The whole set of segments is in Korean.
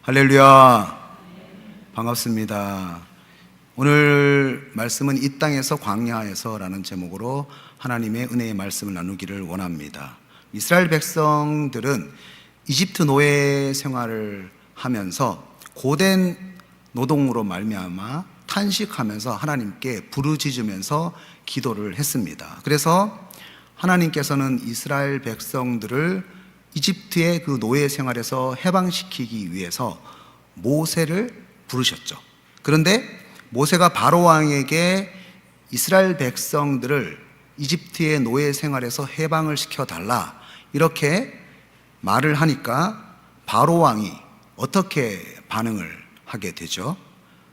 할렐루야. 반갑습니다. 오늘 말씀은 이 땅에서 광야에서라는 제목으로 하나님의 은혜의 말씀을 나누기를 원합니다. 이스라엘 백성들은 이집트 노예 생활을 하면서 고된 노동으로 말미암아 탄식하면서 하나님께 부르짖으면서 기도를 했습니다. 그래서 하나님께서는 이스라엘 백성들을 이집트의 그 노예 생활에서 해방시키기 위해서 모세를 부르셨죠. 그런데 모세가 바로 왕에게 이스라엘 백성들을 이집트의 노예 생활에서 해방을 시켜달라 이렇게 말을 하니까 바로 왕이 어떻게 반응을 하게 되죠?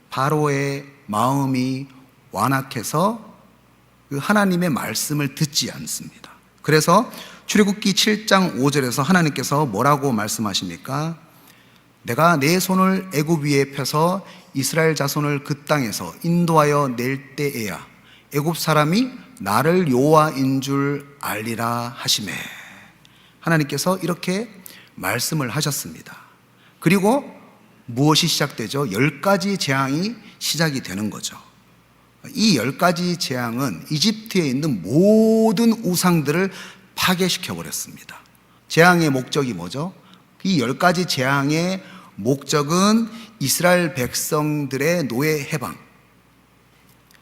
바로의 마음이 완악해서 그 하나님의 말씀을 듣지 않습니다. 그래서 출애굽기 7장 5절에서 하나님께서 뭐라고 말씀하십니까? 내가 내 손을 애굽 위에 펴서 이스라엘 자손을 그 땅에서 인도하여 낼 때에야 애굽 사람이 나를 여호와인 줄 알리라 하시매. 하나님께서 이렇게 말씀을 하셨습니다. 그리고 무엇이 시작되죠? 10가지 재앙이 시작이 되는 거죠. 이 10가지 재앙은 이집트에 있는 모든 우상들을 파괴시켜 버렸습니다. 재앙의 목적이 뭐죠? 이 10가지 재앙의 목적은 이스라엘 백성들의 노예 해방,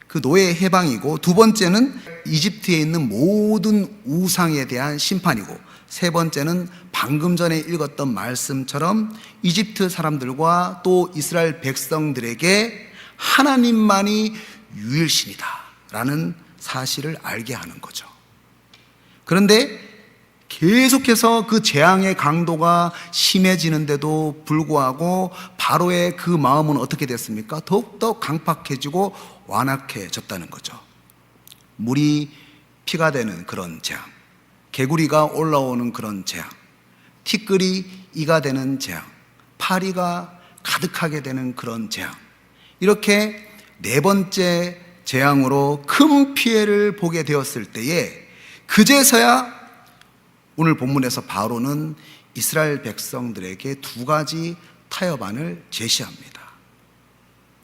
그 노예 해방이고, 두 번째는 이집트에 있는 모든 우상에 대한 심판이고, 세 번째는 방금 전에 읽었던 말씀처럼 이집트 사람들과 또 이스라엘 백성들에게 하나님만이 유일신이다 라는 사실을 알게 하는 거죠. 그런데 계속해서 그 재앙의 강도가 심해지는데도 불구하고 바로의 그 마음은 어떻게 됐습니까? 더욱더 강팍해지고 완악해졌다는 거죠. 물이 피가 되는 그런 재앙, 개구리가 올라오는 그런 재앙, 티끌이 이가 되는 재앙, 파리가 가득하게 되는 그런 재앙, 이렇게 네 번째 재앙으로 큰 피해를 보게 되었을 때에 그제서야 오늘 본문에서 바로는 이스라엘 백성들에게 두 가지 타협안을 제시합니다.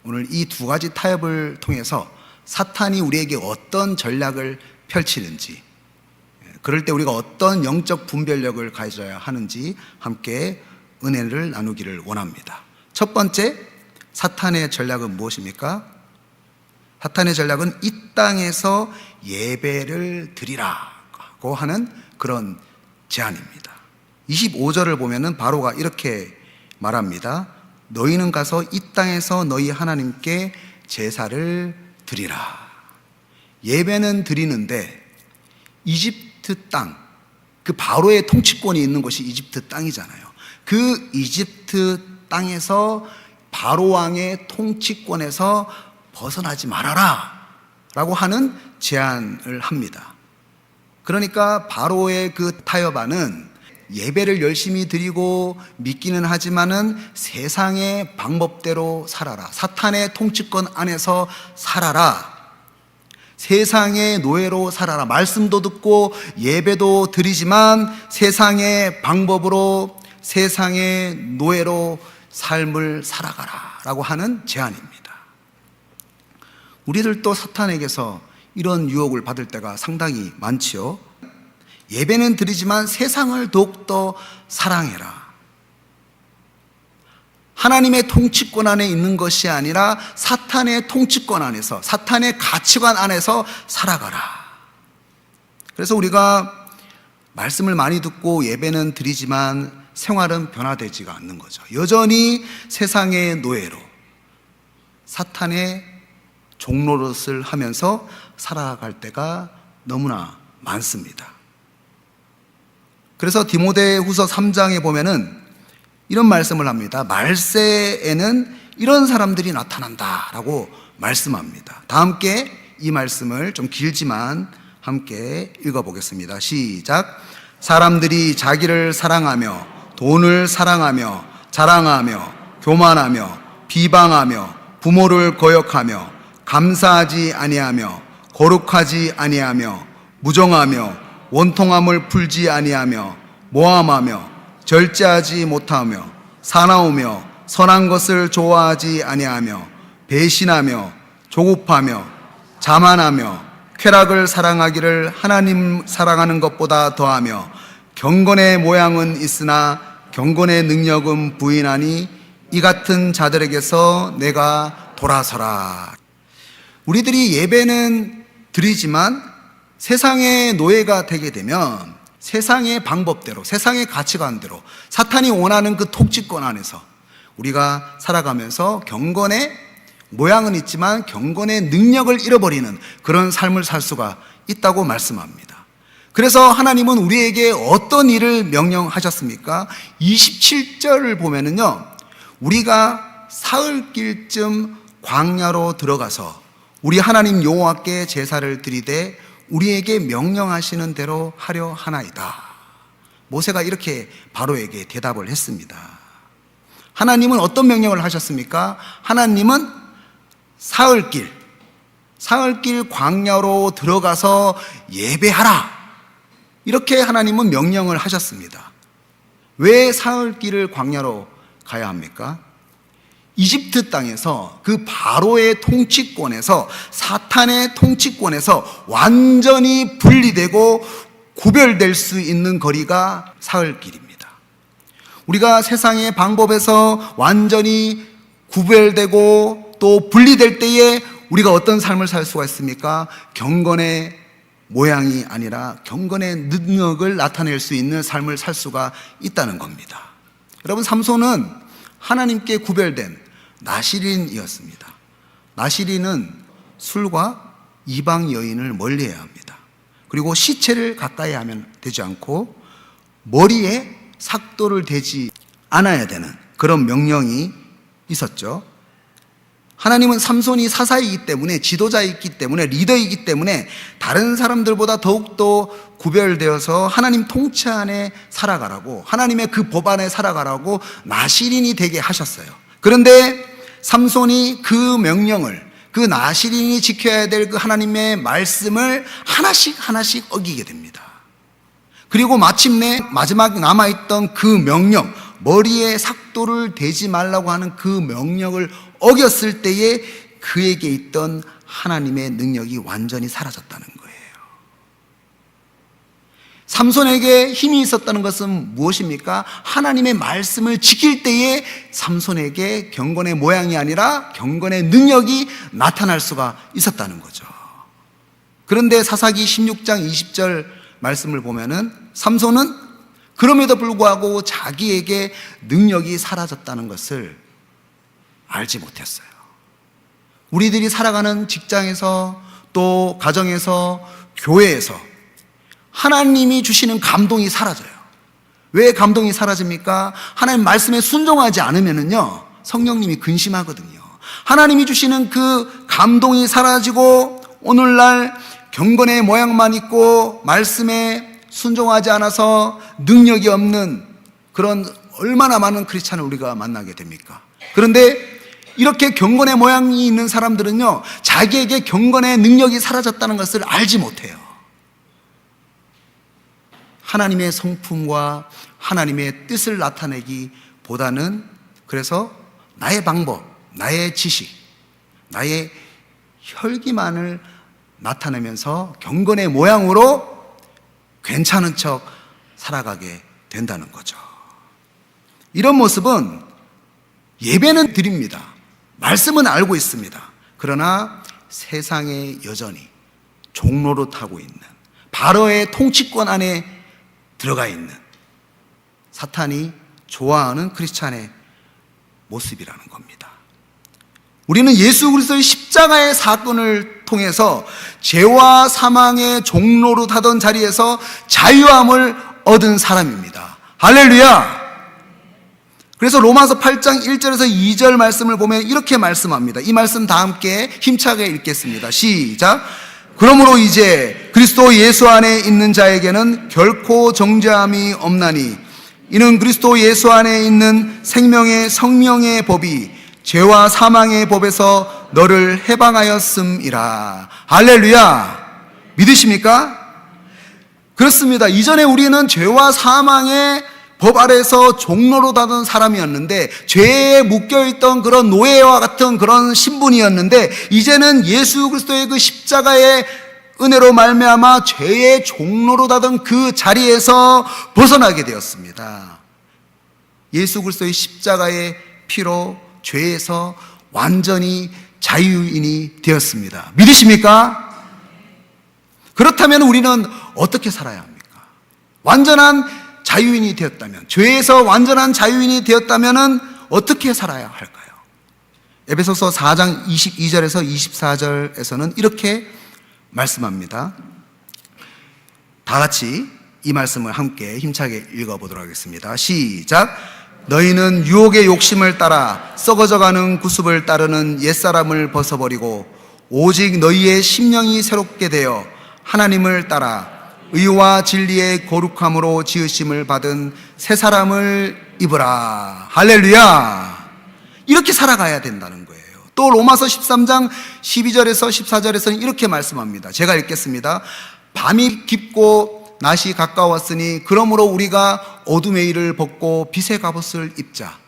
오늘 이 두 가지 타협을 통해서 사탄이 우리에게 어떤 전략을 펼치는지, 그럴 때 우리가 어떤 영적 분별력을 가져야 하는지 함께 은혜를 나누기를 원합니다. 첫 번째, 사탄의 전략은 무엇입니까? 사탄의 전략은 이 땅에서 예배를 드리라고 하는 그런 제안입니다. 25절을 보면은 바로가 이렇게 말합니다. 너희는 가서 이 땅에서 너희 하나님께 제사를 드리라. 예배는 드리는데 이집트 땅, 그 바로의 통치권이 있는 곳이 이집트 땅이잖아요. 그 이집트 땅에서 바로 왕의 통치권에서 벗어나지 말아라 라고 하는 제안을 합니다. 그러니까 바로의 그 타협안은 예배를 열심히 드리고 믿기는 하지만은 세상의 방법대로 살아라, 사탄의 통치권 안에서 살아라, 세상의 노예로 살아라, 말씀도 듣고 예배도 드리지만 세상의 방법으로 세상의 노예로 삶을 살아가라 라고 하는 제안입니다. 우리들도 사탄에게서 이런 유혹을 받을 때가 상당히 많지요. 예배는 드리지만 세상을 더욱더 사랑해라, 하나님의 통치권 안에 있는 것이 아니라 사탄의 통치권 안에서, 사탄의 가치관 안에서 살아가라. 그래서 우리가 말씀을 많이 듣고 예배는 드리지만 생활은 변화되지가 않는 거죠. 여전히 세상의 노예로, 사탄의 종노릇을 하면서 살아갈 때가 너무나 많습니다. 그래서 디모데후서 3장에 보면은 이런 말씀을 합니다. 말세에는 이런 사람들이 나타난다 라고 말씀합니다. 다 함께 이 말씀을 좀 길지만 함께 읽어보겠습니다. 시작. 사람들이 자기를 사랑하며 돈을 사랑하며 자랑하며 교만하며 비방하며 부모를 거역하며 감사하지 아니하며 거룩하지 아니하며 무정하며 원통함을 풀지 아니하며 모함하며 절제하지 못하며 사나우며 선한 것을 좋아하지 아니하며 배신하며 조급하며 자만하며 쾌락을 사랑하기를 하나님 사랑하는 것보다 더하며 경건의 모양은 있으나 경건의 능력은 부인하니 이 같은 자들에게서 내가 돌아서라. 우리들이 예배는 드리지만 세상의 노예가 되게 되면 세상의 방법대로, 세상의 가치관대로 사탄이 원하는 그 통치권 안에서 우리가 살아가면서 경건의 모양은 있지만 경건의 능력을 잃어버리는 그런 삶을 살 수가 있다고 말씀합니다. 그래서 하나님은 우리에게 어떤 일을 명령하셨습니까? 27절을 보면은요, 우리가 사흘길쯤 광야로 들어가서 우리 하나님 여호와께 제사를 드리되 우리에게 명령하시는 대로 하려 하나이다. 모세가 이렇게 바로에게 대답을 했습니다. 하나님은 어떤 명령을 하셨습니까? 하나님은 사흘길 광야로 들어가서 예배하라, 이렇게 하나님은 명령을 하셨습니다. 왜 사흘길을 광야로 가야 합니까? 이집트 땅에서 그 바로의 통치권에서, 사탄의 통치권에서 완전히 분리되고 구별될 수 있는 거리가 사흘길입니다. 우리가 세상의 방법에서 완전히 구별되고 또 분리될 때에 우리가 어떤 삶을 살 수가 있습니까? 경건의 모양이 아니라 경건의 능력을 나타낼 수 있는 삶을 살 수가 있다는 겁니다. 여러분, 삼손은 하나님께 구별된 나시린이었습니다. 나시린은 술과 이방 여인을 멀리해야 합니다. 그리고 시체를 가까이 하면 되지 않고 머리에 삭도를 대지 않아야 되는 그런 명령이 있었죠. 하나님은 삼손이 사사이기 때문에, 지도자이기 때문에, 리더이기 때문에 다른 사람들보다 더욱더 구별되어서 하나님 통치 안에 살아가라고, 하나님의 그 법 안에 살아가라고 나시린이 되게 하셨어요. 그런데 삼손이 그 명령을, 그 나시린이 지켜야 될 그 하나님의 말씀을 하나씩 어기게 됩니다. 그리고 마침내 마지막 남아있던 그 명령, 머리에 삭도를 대지 말라고 하는 그 명령을 어겼을 때에 그에게 있던 하나님의 능력이 완전히 사라졌다는 거예요. 삼손에게 힘이 있었다는 것은 무엇입니까? 하나님의 말씀을 지킬 때에 삼손에게 경건의 모양이 아니라 경건의 능력이 나타날 수가 있었다는 거죠. 그런데 사사기 16장 20절 말씀을 보면은 삼손은 그럼에도 불구하고 자기에게 능력이 사라졌다는 것을 알지 못했어요. 우리들이 살아가는 직장에서, 또 가정에서, 교회에서 하나님이 주시는 감동이 사라져요. 왜 감동이 사라집니까? 하나님 말씀에 순종하지 않으면은요, 성령님이 근심하거든요. 하나님이 주시는 그 감동이 사라지고 오늘날 경건의 모양만 있고 말씀에 순종하지 않아서 능력이 없는 그런 얼마나 많은 크리스찬을 우리가 만나게 됩니까? 그런데 이렇게 경건의 모양이 있는 사람들은요, 자기에게 경건의 능력이 사라졌다는 것을 알지 못해요. 하나님의 성품과 하나님의 뜻을 나타내기 보다는, 그래서 나의 방법, 나의 지식, 나의 혈기만을 나타내면서 경건의 모양으로 괜찮은 척 살아가게 된다는 거죠. 이런 모습은, 예배는 드립니다. 말씀은 알고 있습니다. 그러나 세상에 여전히 종로로 타고 있는, 바로의 통치권 안에 들어가 있는 사탄이 좋아하는 크리스찬의 모습이라는 겁니다. 우리는 예수 그리스도의 십자가의 사건을 통해서 죄와 사망의 종로로 타던 자리에서 자유함을 얻은 사람입니다. 할렐루야! 그래서 로마서 8장 1절에서 2절 말씀을 보면 이렇게 말씀합니다. 이 말씀 다 함께 힘차게 읽겠습니다. 시작! 그러므로 이제 그리스도 예수 안에 있는 자에게는 결코 정죄함이 없나니 이는 그리스도 예수 안에 있는 생명의 성령의 법이 죄와 사망의 법에서 너를 해방하였음이라. 할렐루야! 믿으십니까? 그렇습니다. 이전에 우리는 죄와 사망의 법 아래서 종로로 다던 사람이었는데, 죄에 묶여있던 그런 노예와 같은 그런 신분이었는데, 이제는 예수 그리스도의 그 십자가의 은혜로 말미암아 죄의 종로로 다던 그 자리에서 벗어나게 되었습니다. 예수 그리스도의 십자가의 피로 죄에서 완전히 자유인이 되었습니다. 믿으십니까? 그렇다면 우리는 어떻게 살아야 합니까? 완전한 자유인이 되었다면, 죄에서 완전한 자유인이 되었다면 어떻게 살아야 할까요? 에베소서 4장 22절에서 24절에서는 이렇게 말씀합니다. 다 같이 이 말씀을 함께 힘차게 읽어보도록 하겠습니다. 시작. 너희는 유혹의 욕심을 따라 썩어져가는 구습을 따르는 옛사람을 벗어버리고 오직 너희의 심령이 새롭게 되어 하나님을 따라 의와 진리의 거룩함으로 지으심을 받은 새 사람을 입으라. 할렐루야. 이렇게 살아가야 된다는 거예요. 또 로마서 13장 12절에서 14절에서는 이렇게 말씀합니다. 제가 읽겠습니다. 밤이 깊고 낮이 가까웠으니 그러므로 우리가 어둠의 일을 벗고 빛의 갑옷을 입자.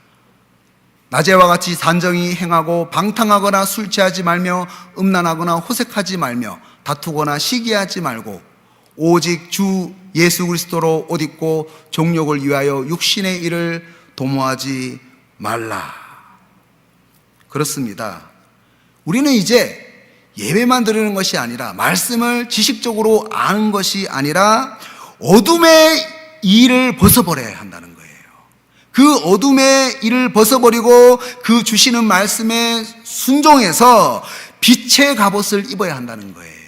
낮에와 같이 단정히 행하고 방탕하거나 술 취하지 말며 음란하거나 호색하지 말며 다투거나 시기하지 말고 오직 주 예수 그리스도로 옷 입고 정욕을 위하여 육신의 일을 도모하지 말라. 그렇습니다. 우리는 이제 예배만 드리는 것이 아니라, 말씀을 지식적으로 아는 것이 아니라 어둠의 일을 벗어버려야 한다는 거예요. 그 어둠의 일을 벗어버리고 그 주시는 말씀에 순종해서 빛의 갑옷을 입어야 한다는 거예요.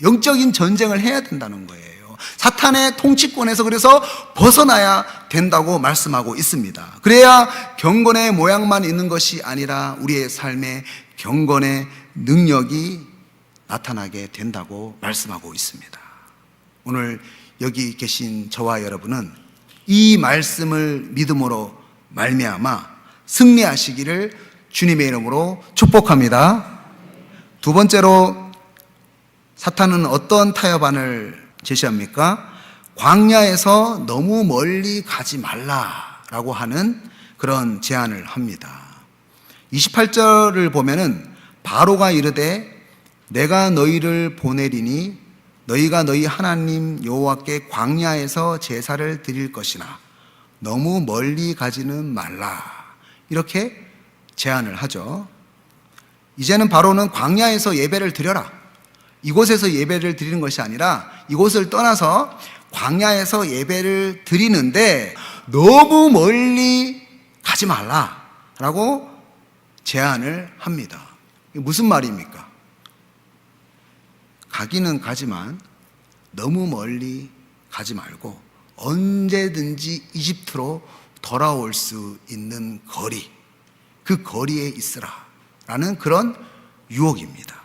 영적인 전쟁을 해야 된다는 거예요. 사탄의 통치권에서 그래서 벗어나야 된다고 말씀하고 있습니다. 그래야 경건의 모양만 있는 것이 아니라 우리의 삶에 경건의 능력이 나타나게 된다고 말씀하고 있습니다. 오늘 여기 계신 저와 여러분은 이 말씀을 믿음으로 말미암아 승리하시기를 주님의 이름으로 축복합니다. 두 번째로 사탄은 어떤 타협안을 제시합니까? 광야에서 너무 멀리 가지 말라라고 하는 그런 제안을 합니다. 28절을 보면은 바로가 이르되 내가 너희를 보내리니 너희가 너희 하나님 여호와께 광야에서 제사를 드릴 것이나 너무 멀리 가지는 말라, 이렇게 제안을 하죠. 이제는 바로는 광야에서 예배를 드려라, 이곳에서 예배를 드리는 것이 아니라 이곳을 떠나서 광야에서 예배를 드리는데 너무 멀리 가지 말라라고 제안을 합니다. 이게 무슨 말입니까? 가기는 가지만 너무 멀리 가지 말고 언제든지 이집트로 돌아올 수 있는 거리, 그 거리에 있으라 라는 그런 유혹입니다.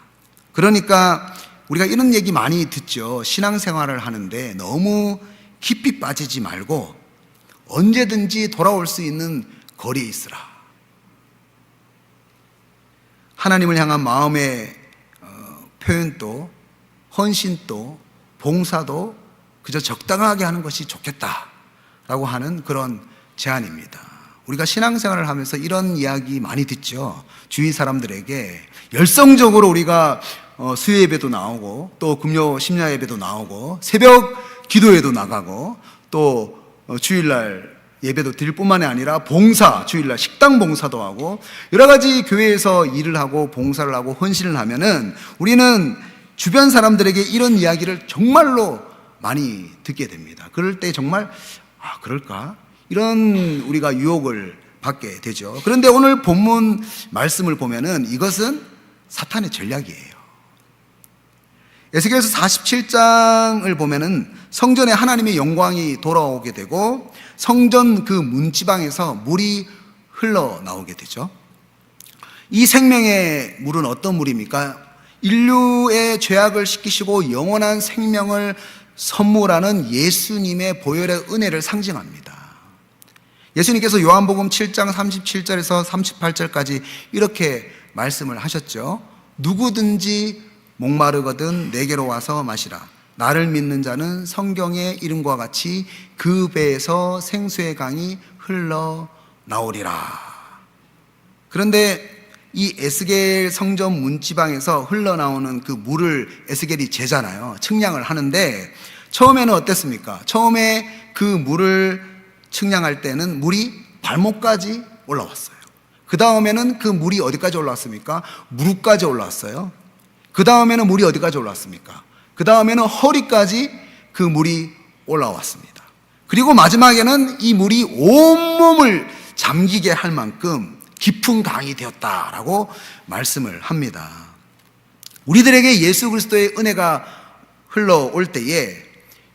그러니까 우리가 이런 얘기 많이 듣죠. 신앙생활을 하는데 너무 깊이 빠지지 말고 언제든지 돌아올 수 있는 거리에 있으라. 하나님을 향한 마음의 표현도, 헌신도, 봉사도 그저 적당하게 하는 것이 좋겠다라고 하는 그런 제안입니다. 우리가 신앙생활을 하면서 이런 이야기 많이 듣죠. 주위 사람들에게 열성적으로 우리가 수요 예배도 나오고 또 금요 심야 예배도 나오고 새벽 기도회도 나가고 또 주일날 예배도 드릴 뿐만이 아니라 봉사, 주일날 식당 봉사도 하고 여러 가지 교회에서 일을 하고 봉사를 하고 헌신을 하면은 우리는 주변 사람들에게 이런 이야기를 정말로 많이 듣게 됩니다. 그럴 때 정말 그럴까? 이런 우리가 유혹을 받게 되죠. 그런데 오늘 본문 말씀을 보면은 이것은 사탄의 전략이에요. 에스겔서 47장을 보면은 성전에 하나님의 영광이 돌아오게 되고 성전 그 문지방에서 물이 흘러나오게 되죠. 이 생명의 물은 어떤 물입니까? 인류의 죄악을 씻기시고 영원한 생명을 선물하는 예수님의 보혈의 은혜를 상징합니다. 예수님께서 요한복음 7장 37절에서 38절까지 이렇게 말씀을 하셨죠. 누구든지 목마르거든 내게로 와서 마시라. 나를 믿는 자는 성경의 이름과 같이 그 배에서 생수의 강이 흘러나오리라. 그런데 이 에스겔 성전 문지방에서 흘러나오는 그 물을 에스겔이 재잖아요. 측량을 하는데 처음에는 어땠습니까? 처음에 그 물을 측량할 때는 물이 발목까지 올라왔어요. 그 다음에는 그 물이 어디까지 올라왔습니까? 무릎까지 올라왔어요. 그 다음에는 물이 어디까지 올라왔습니까? 그 다음에는 허리까지 그 물이 올라왔습니다. 그리고 마지막에는 이 물이 온몸을 잠기게 할 만큼 깊은 강이 되었다라고 말씀을 합니다. 우리들에게 예수 그리스도의 은혜가 흘러올 때에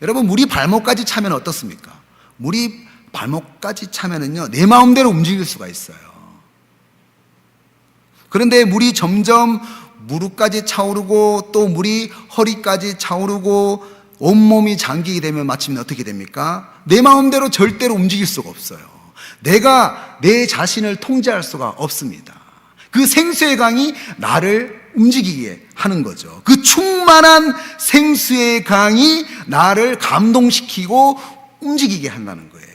여러분, 물이 발목까지 차면 어떻습니까? 물이 발목까지 차면은요, 내 마음대로 움직일 수가 있어요. 그런데 물이 점점 무릎까지 차오르고 또 물이 허리까지 차오르고 온몸이 잠기게 되면 마침내 어떻게 됩니까? 내 마음대로 절대로 움직일 수가 없어요. 내가 내 자신을 통제할 수가 없습니다. 그 생수의 강이 나를 움직이게 하는 거죠. 그 충만한 생수의 강이 나를 감동시키고 움직이게 한다는 거예요.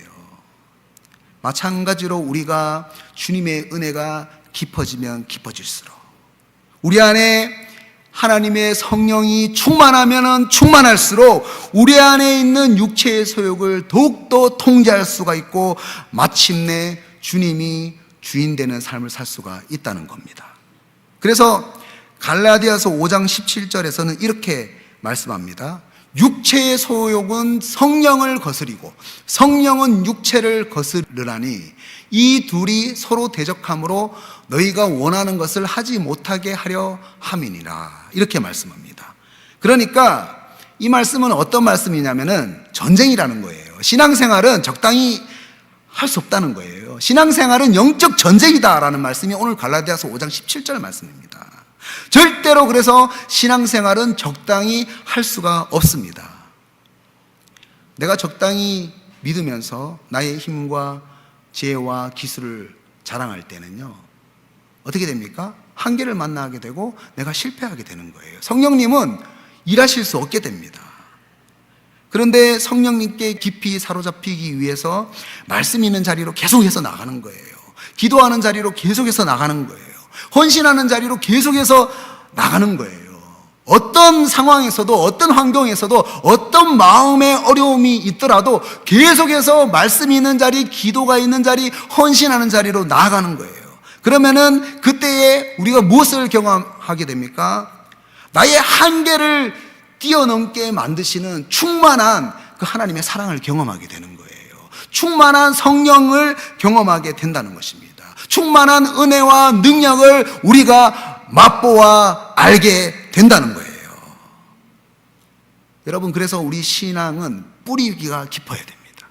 마찬가지로 우리가 주님의 은혜가 깊어지면 깊어질수록 우리 안에 하나님의 성령이 충만하면 충만할수록 우리 안에 있는 육체의 소욕을 더욱더 통제할 수가 있고 마침내 주님이 주인 되는 삶을 살 수가 있다는 겁니다. 그래서 갈라디아서 5장 17절에서는 이렇게 말씀합니다. 육체의 소욕은 성령을 거스리고 성령은 육체를 거스르라니 이 둘이 서로 대적함으로 너희가 원하는 것을 하지 못하게 하려 함이니라. 이렇게 말씀합니다. 그러니까 이 말씀은 어떤 말씀이냐면은 전쟁이라는 거예요. 신앙생활은 적당히 할 수 없다는 거예요. 신앙생활은 영적 전쟁이다라는 말씀이 오늘 갈라디아서 5장 17절 말씀입니다. 절대로 그래서 신앙생활은 적당히 할 수가 없습니다. 내가 적당히 믿으면서 나의 힘과 지혜와 기술을 자랑할 때는요, 어떻게 됩니까? 한계를 만나게 되고 내가 실패하게 되는 거예요. 성령님은 일하실 수 없게 됩니다. 그런데 성령님께 깊이 사로잡히기 위해서 말씀 있는 자리로 계속해서 나가는 거예요. 기도하는 자리로 계속해서 나가는 거예요. 헌신하는 자리로 계속해서 나가는 거예요. 어떤 상황에서도 어떤 환경에서도 어떤 마음의 어려움이 있더라도 계속해서 말씀이 있는 자리, 기도가 있는 자리, 헌신하는 자리로 나아가는 거예요. 그러면은 그때에 우리가 무엇을 경험하게 됩니까? 나의 한계를 뛰어넘게 만드시는 충만한 그 하나님의 사랑을 경험하게 되는 거예요. 충만한 성령을 경험하게 된다는 것입니다. 충만한 은혜와 능력을 우리가 맛보아 알게 된다는 거예요. 여러분, 그래서 우리 신앙은 뿌리가 깊어야 됩니다.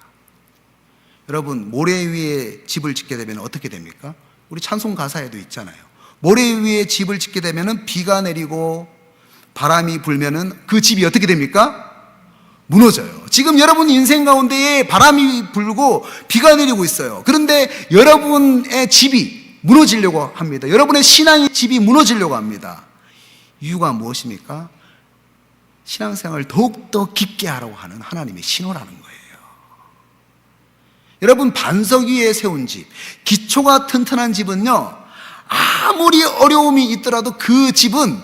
여러분, 모래 위에 집을 짓게 되면 어떻게 됩니까? 우리 찬송 가사에도 있잖아요. 모래 위에 집을 짓게 되면 비가 내리고 바람이 불면은 그 집이 어떻게 됩니까? 무너져요. 지금 여러분 인생 가운데에 바람이 불고 비가 내리고 있어요. 그런데 여러분의 집이 무너지려고 합니다. 여러분의 신앙의 집이 무너지려고 합니다. 이유가 무엇입니까? 신앙생활을 더욱더 깊게 하라고 하는 하나님의 신호라는 거예요. 여러분, 반석 위에 세운 집, 기초가 튼튼한 집은요, 아무리 어려움이 있더라도 그 집은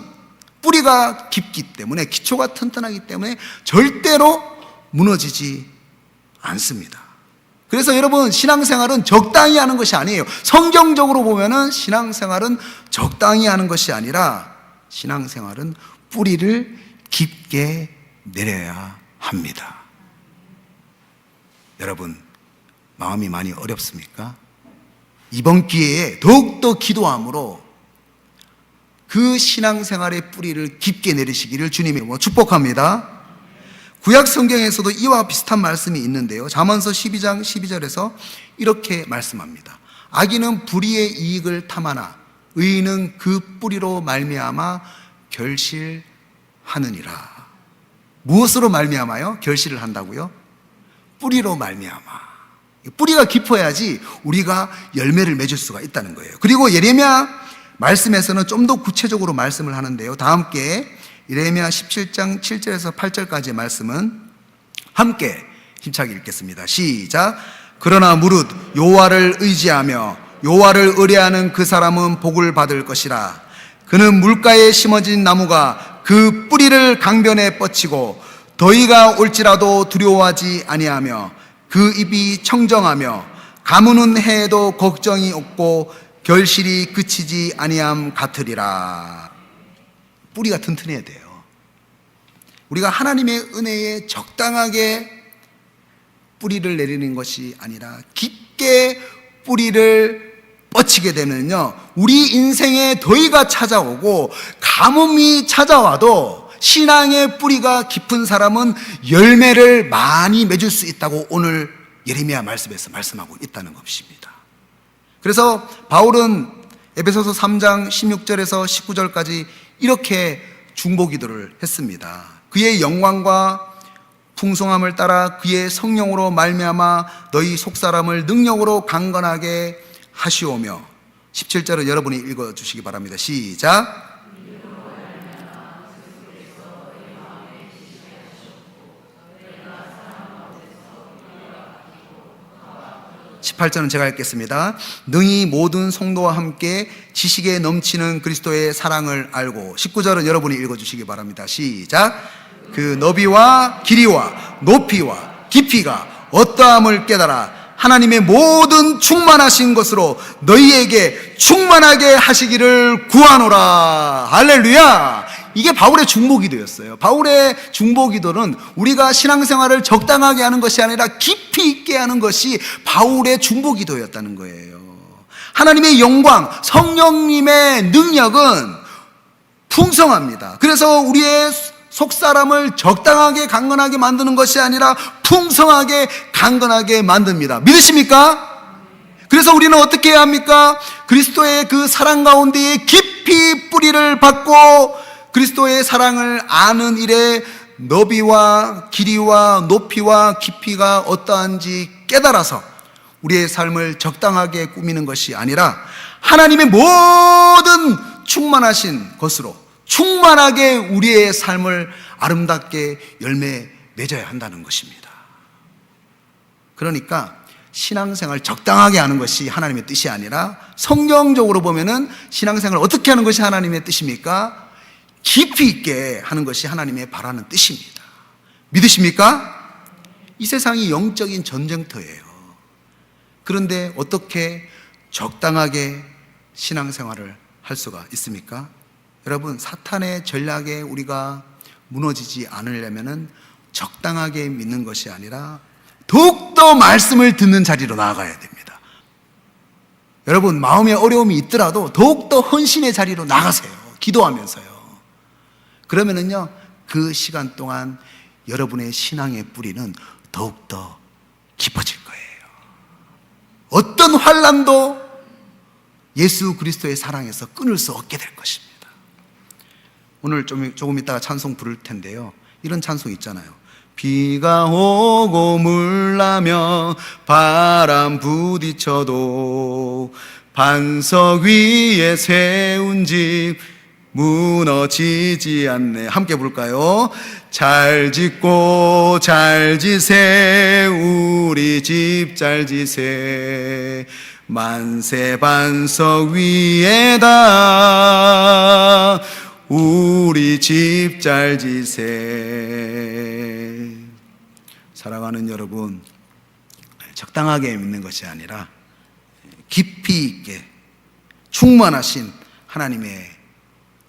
뿌리가 깊기 때문에, 기초가 튼튼하기 때문에 절대로 무너지지 않습니다. 그래서 여러분, 신앙생활은 적당히 하는 것이 아니에요. 성경적으로 보면은 신앙생활은 적당히 하는 것이 아니라 신앙생활은 뿌리를 깊게 내려야 합니다. 여러분, 마음이 많이 어렵습니까? 이번 기회에 더욱더 기도함으로 그 신앙생활의 뿌리를 깊게 내리시기를 주님의 이름으로 축복합니다. 구약 성경에서도 이와 비슷한 말씀이 있는데요. 잠언서 12장 12절에서 이렇게 말씀합니다. 악인은 불의의 이익을 탐하나 의인은 그 뿌리로 말미암아 결실하느니라. 무엇으로 말미암아요? 결실을 한다고요? 뿌리로 말미암아. 뿌리가 깊어야지 우리가 열매를 맺을 수가 있다는 거예요. 그리고 예레미야 말씀에서는 좀 더 구체적으로 말씀을 하는데요. 다 함께 예레미야 17장 7절에서 8절까지의 말씀은 함께 힘차게 읽겠습니다. 시작. 그러나 무릇 여호와를 의지하며 여호와를 의뢰하는 그 사람은 복을 받을 것이라. 그는 물가에 심어진 나무가 그 뿌리를 강변에 뻗치고 더위가 올지라도 두려워하지 아니하며 그 입이 청정하며 가무는 해에도 걱정이 없고 결실이 그치지 아니함 같으리라. 뿌리가 튼튼해야 돼요. 우리가 하나님의 은혜에 적당하게 뿌리를 내리는 것이 아니라 깊게 뿌리를 뻗치게 되면요, 우리 인생에 더위가 찾아오고 가뭄이 찾아와도 신앙의 뿌리가 깊은 사람은 열매를 많이 맺을 수 있다고 오늘 예레미야 말씀에서 말씀하고 있다는 것입니다. 그래서 바울은 에베소서 3장 16절에서 19절까지 이렇게 중보기도를 했습니다. 그의 영광과 풍성함을 따라 그의 성령으로 말미암아 너희 속사람을 능력으로 강건하게 하시오며, 17절을 여러분이 읽어주시기 바랍니다. 시작. 18절은 제가 읽겠습니다. 능히 모든 성도와 함께 지식에 넘치는 그리스도의 사랑을 알고, 19절은 여러분이 읽어주시기 바랍니다. 시작. 그 너비와 길이와 높이와 깊이가 어떠함을 깨달아 하나님의 모든 충만하신 것으로 너희에게 충만하게 하시기를 구하노라. 할렐루야. 이게 바울의 중보기도였어요. 바울의 중보기도는 우리가 신앙생활을 적당하게 하는 것이 아니라 깊이 있게 하는 것이 바울의 중보기도였다는 거예요. 하나님의 영광, 성령님의 능력은 풍성합니다. 그래서 우리의 속사람을 적당하게 강건하게 만드는 것이 아니라 풍성하게 강건하게 만듭니다. 믿으십니까? 그래서 우리는 어떻게 해야 합니까? 그리스도의 그 사랑 가운데에 깊이 뿌리를 받고 그리스도의 사랑을 아는 일에 너비와 길이와 높이와 깊이가 어떠한지 깨달아서 우리의 삶을 적당하게 꾸미는 것이 아니라 하나님의 모든 충만하신 것으로 충만하게 우리의 삶을 아름답게 열매 맺어야 한다는 것입니다. 그러니까 신앙생활 적당하게 하는 것이 하나님의 뜻이 아니라 성경적으로 보면은 신앙생활 어떻게 하는 것이 하나님의 뜻입니까? 깊이 있게 하는 것이 하나님의 바라는 뜻입니다. 믿으십니까? 이 세상이 영적인 전쟁터예요. 그런데 어떻게 적당하게 신앙생활을 할 수가 있습니까? 여러분, 사탄의 전략에 우리가 무너지지 않으려면 적당하게 믿는 것이 아니라 더욱더 말씀을 듣는 자리로 나아가야 됩니다. 여러분, 마음에 어려움이 있더라도 더욱더 헌신의 자리로 나가세요. 기도하면서요. 그러면은요, 그 시간 동안 여러분의 신앙의 뿌리는 더욱더 깊어질 거예요. 어떤 환난도 예수 그리스도의 사랑에서 끊을 수 없게 될 것입니다. 오늘 조금 있다가 찬송 부를 텐데요, 이런 찬송 있잖아요. 비가 오고 물나며 바람 부딪혀도 반석 위에 세운 집 무너지지 않네. 함께 부를까요? 잘 짓고 잘 지세 우리 집 잘 지세 만세 반석 위에다 우리 집 잘 지세. 사랑하는 여러분, 적당하게 믿는 것이 아니라 깊이 있게 충만하신 하나님의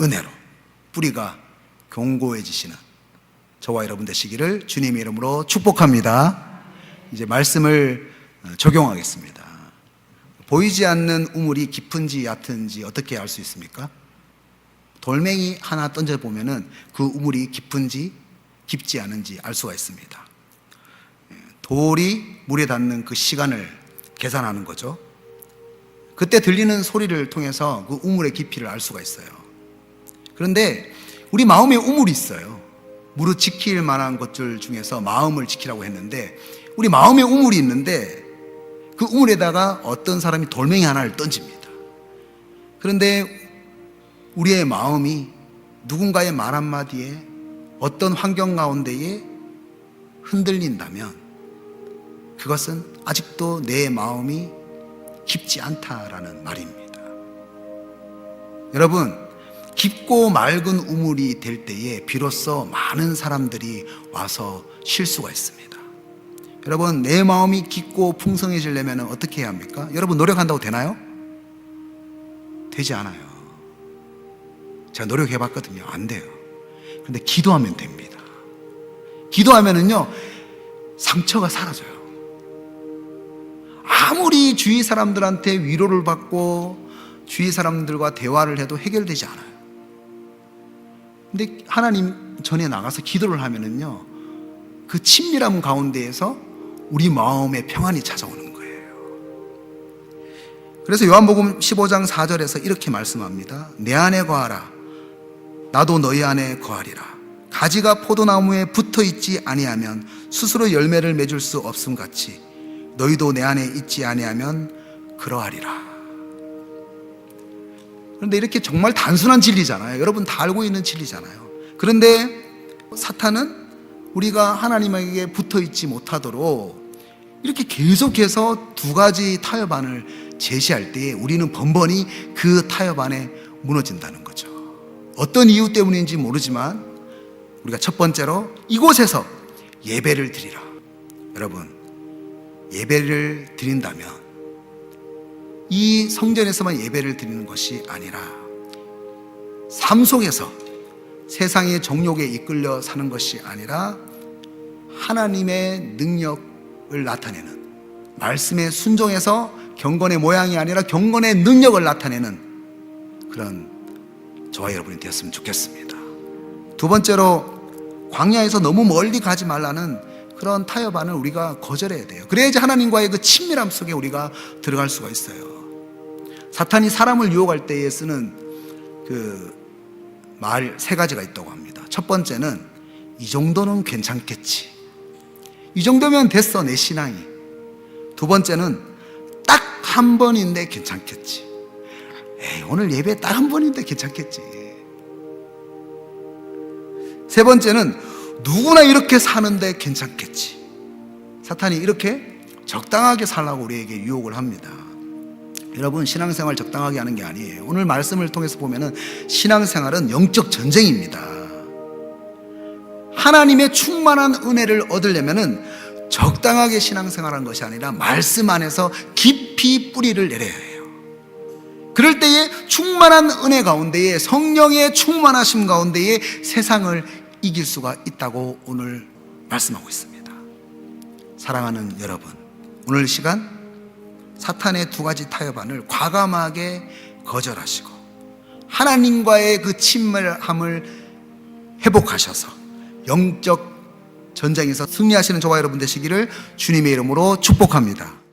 은혜로 뿌리가 견고해지시는 저와 여러분 되시기를 주님의 이름으로 축복합니다. 이제 말씀을 적용하겠습니다. 보이지 않는 우물이 깊은지 얕은지 어떻게 알 수 있습니까? 돌멩이 하나 던져보면은 그 우물이 깊은지 깊지 않은지 알 수가 있습니다. 돌이 물에 닿는 그 시간을 계산하는 거죠. 그때 들리는 소리를 통해서 그 우물의 깊이를 알 수가 있어요. 그런데 우리 마음에 우물이 있어요. 무릇 지킬 만한 것들 중에서 마음을 지키라고 했는데, 우리 마음에 우물이 있는데 그 우물에다가 어떤 사람이 돌멩이 하나를 던집니다. 그런데 우리의 마음이 누군가의 말 한마디에 어떤 환경 가운데에 흔들린다면 그것은 아직도 내 마음이 깊지 않다라는 말입니다. 여러분, 깊고 맑은 우물이 될 때에 비로소 많은 사람들이 와서 쉴 수가 있습니다. 여러분, 내 마음이 깊고 풍성해지려면 어떻게 해야 합니까? 여러분, 노력한다고 되나요? 되지 않아요. 제가 노력해 봤거든요. 안 돼요. 그런데 기도하면 됩니다. 기도하면은요, 상처가 사라져요. 아무리 주위 사람들한테 위로를 받고 주위 사람들과 대화를 해도 해결되지 않아요. 근데 하나님 전에 나가서 기도를 하면은요, 그 친밀함 가운데에서 우리 마음에 평안이 찾아오는 거예요. 그래서 요한복음 15장 4절에서 이렇게 말씀합니다. 내 안에 거하라. 나도 너희 안에 거하리라. 가지가 포도나무에 붙어있지 아니하면 스스로 열매를 맺을 수 없음 같이 너희도 내 안에 있지 아니하면 그러하리라. 그런데 이렇게 정말 단순한 진리잖아요. 여러분 다 알고 있는 진리잖아요. 그런데 사탄은 우리가 하나님에게 붙어있지 못하도록 이렇게 계속해서 두 가지 타협안을 제시할 때에 우리는 번번이 그 타협안에 무너진다는 거죠. 어떤 이유 때문인지 모르지만 우리가 첫 번째로 이곳에서 예배를 드리라. 여러분, 예배를 드린다면 이 성전에서만 예배를 드리는 것이 아니라 삶 속에서 세상의 정욕에 이끌려 사는 것이 아니라 하나님의 능력을 나타내는, 말씀에 순종해서 경건의 모양이 아니라 경건의 능력을 나타내는 그런 저와 여러분이 되었으면 좋겠습니다. 두 번째로, 광야에서 너무 멀리 가지 말라는 그런 타협안을 우리가 거절해야 돼요. 그래야지 하나님과의 그 친밀함 속에 우리가 들어갈 수가 있어요. 사탄이 사람을 유혹할 때에 쓰는 그 말 세 가지가 있다고 합니다. 첫 번째는 이 정도는 괜찮겠지. 이 정도면 됐어, 내 신앙이. 두 번째는 딱 한 번인데 괜찮겠지. 에이, 오늘 예배 딱 한 번인데 괜찮겠지. 세 번째는 누구나 이렇게 사는데 괜찮겠지. 사탄이 이렇게 적당하게 살라고 우리에게 유혹을 합니다. 여러분, 신앙생활 적당하게 하는 게 아니에요. 오늘 말씀을 통해서 보면은 신앙생활은 영적 전쟁입니다. 하나님의 충만한 은혜를 얻으려면은 적당하게 신앙생활하는 것이 아니라 말씀 안에서 깊이 뿌리를 내려야 해요. 그럴 때에 충만한 은혜 가운데에, 성령의 충만하심 가운데에 세상을 이길 수가 있다고 오늘 말씀하고 있습니다. 사랑하는 여러분, 오늘 시간 사탄의 두 가지 타협안을 과감하게 거절하시고 하나님과의 그 친밀함을 회복하셔서 영적 전쟁에서 승리하시는 저와 여러분 되시기를 주님의 이름으로 축복합니다.